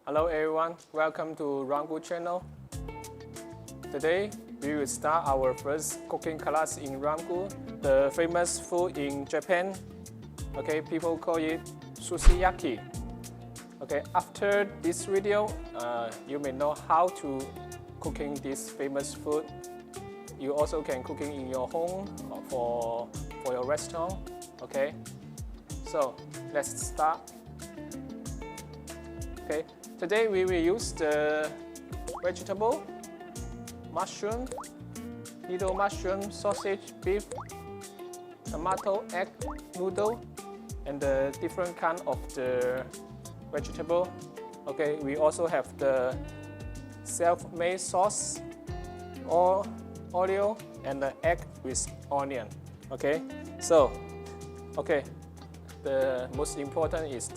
Hello everyone, welcome to rongroup channel. Today we will start our first cooking class in rongroup, the famous food in Japan. Okay, people call it sukiyaki. Okay, after this video, you may know how to cooking this famous food. You also can cooking in your home or for your restaurant. Okay, so let's start. Okay, today we will use the vegetable, mushroom, little mushroom, sausage, beef, tomato, egg, noodle, and the different kind of the vegetable. Okay, we also have the self-made sauce, or oil, and the egg with onion. Okay, so the most important is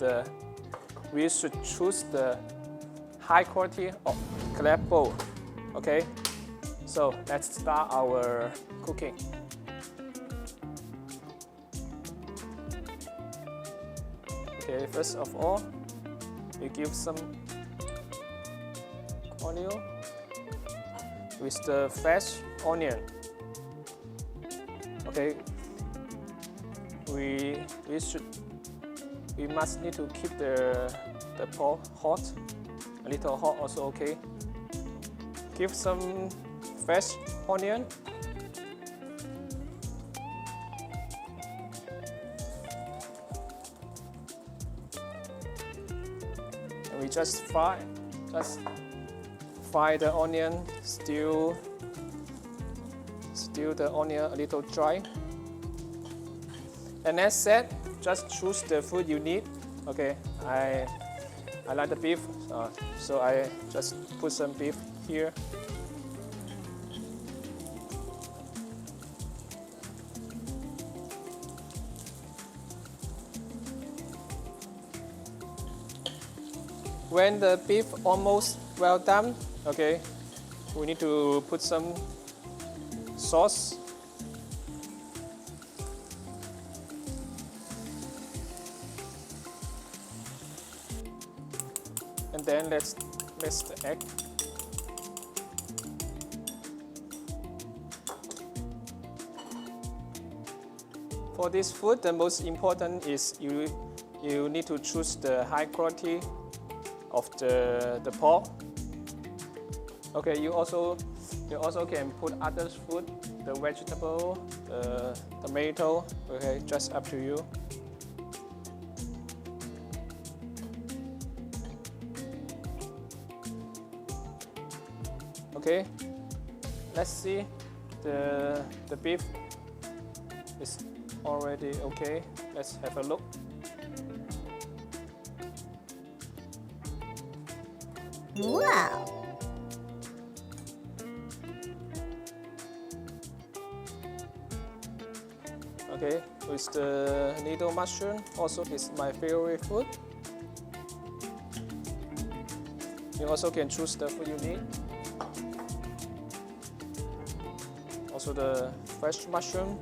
we should choose the high quality of clay bowl. Okay, so let's start our cooking. Okay, first of all, we give some oil with the fresh onion. Okay, we must need to keep the pot hot, a little hot also okay. Give some fresh onion. And we just fry the onion, stew the onion a little dry. And as said, just choose the food you need. Okay, I like the beef, so I just put some beef here. When the beef almost well done, okay, we need to put some sauce. And then let's mix the egg. For this food, the most important is you need to choose the high quality of the pork. Okay, you also can put other food, the vegetable, the tomato. Okay, just up to you. Okay, let's see, the beef is already okay. Let's have a look. Wow! Okay, with the little mushroom, also is my favorite food. You also can choose the food you need. Also the fresh mushroom.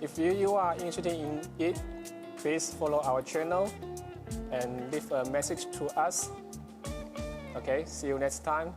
If you are interested in it, please follow our channel and leave a message to us. Okay, see you next time.